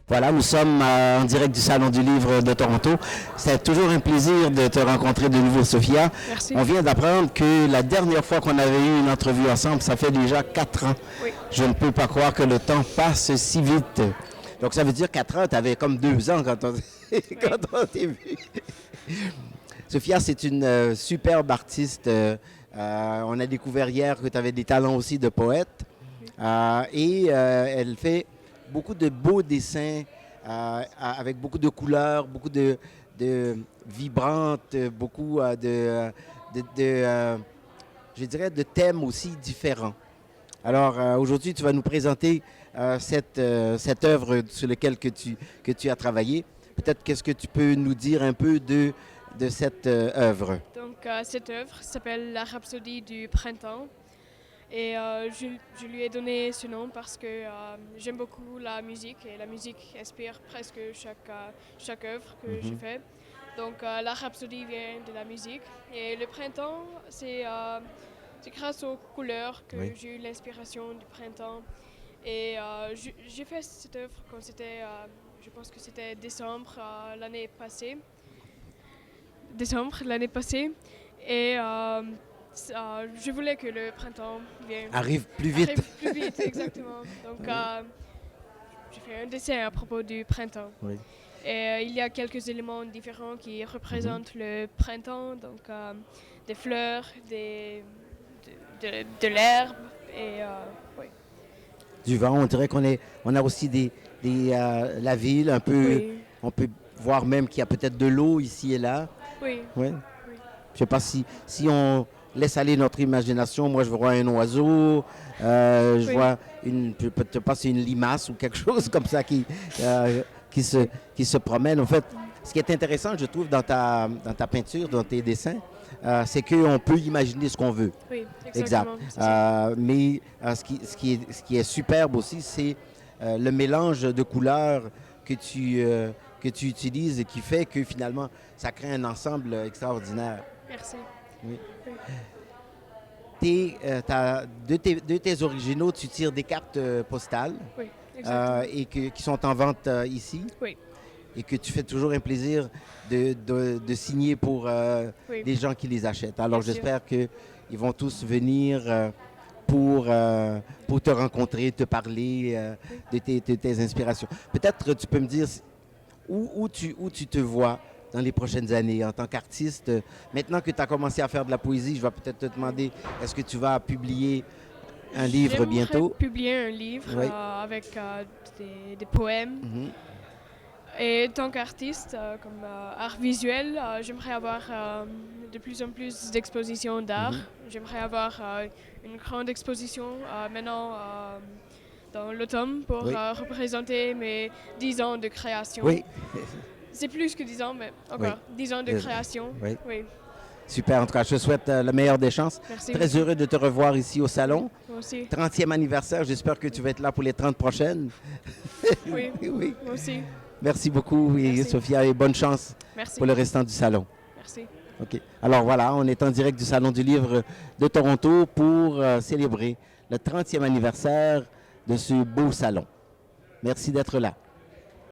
Voilà, nous sommes en direct du Salon du Livre de Toronto. C'est toujours un plaisir de te rencontrer de nouveau, Sophia. Merci. On vient d'apprendre que la dernière fois qu'on avait eu une entrevue ensemble, ça fait déjà 4 ans. Oui. Je ne peux pas croire que le temps passe si vite. Donc ça veut dire 4 ans, tu avais comme 2 ans quand on t'est vu. Sophia, c'est une superbe artiste. On a découvert hier que tu avais des talents aussi de poète. Elle fait beaucoup de beaux dessins avec beaucoup de couleurs, beaucoup de vibrantes, beaucoup je dirais, de thèmes aussi différents. Alors aujourd'hui, tu vas nous présenter cette œuvre sur laquelle que tu as travaillé. Peut-être qu'est-ce que tu peux nous dire un peu de cette œuvre? Donc cette œuvre s'appelle La Rhapsodie du printemps. Et je lui ai donné ce nom parce que j'aime beaucoup la musique et la musique inspire presque chaque œuvre que je fais. Donc la Rhapsodie vient de la musique et le printemps, c'est grâce aux couleurs que j'ai eu l'inspiration du printemps. Et j'ai fait cette œuvre quand c'était, je pense que c'était décembre l'année passée. Et je voulais que le printemps arrive plus vite. Exactement. Donc, j'ai fait un dessin à propos du printemps. Oui. Et il y a quelques éléments différents qui représentent le printemps, donc des fleurs, de l'herbe et oui. Du vent, on dirait on a aussi la ville un peu. Oui. On peut voir même qu'il y a peut-être de l'eau ici et là. Oui. Oui. Je ne sais pas si on laisse aller notre imagination. Moi, je vois un oiseau, je vois peut-être pas c'est une limace ou quelque chose comme ça qui se promène. En fait, ce qui est intéressant, je trouve, dans ta peinture, dans tes dessins, c'est qu'on peut imaginer ce qu'on veut. Oui, exactement. Mais ce qui est superbe aussi, c'est le mélange de couleurs que tu utilises et qui fait que finalement, ça crée un ensemble extraordinaire. Merci. Oui. De tes originaux, tu tires des cartes postales et qui sont en vente ici. Oui. Et que tu fais toujours un plaisir de signer pour les gens qui les achètent. Alors j'espère qu'ils vont tous venir pour te rencontrer, te parler de tes inspirations. Peut-être tu peux me dire où tu te vois dans les prochaines années en tant qu'artiste. Maintenant que tu as commencé à faire de la poésie, je vais peut-être te demander, est-ce que tu vas publier un livre bientôt? Publier un livre avec des poèmes. Et en tant qu'artiste, comme art visuel, j'aimerais avoir de plus en plus d'expositions d'art. J'aimerais avoir une grande exposition maintenant dans l'automne pour représenter mes 10 ans de création. Oui. C'est plus que 10 ans, mais encore 10 ans de création. Oui. Super, en tout cas, je te souhaite la meilleure des chances. Merci. Très heureux de te revoir ici au salon. Moi aussi. 30e anniversaire, j'espère que tu vas être là pour les 30 prochaines. Oui, oui. Moi aussi. Merci beaucoup, Sophia, et bonne chance pour le restant du salon. Merci. OK. Alors voilà, on est en direct du Salon du Livre de Toronto pour célébrer le 30e anniversaire de ce beau salon. Merci d'être là.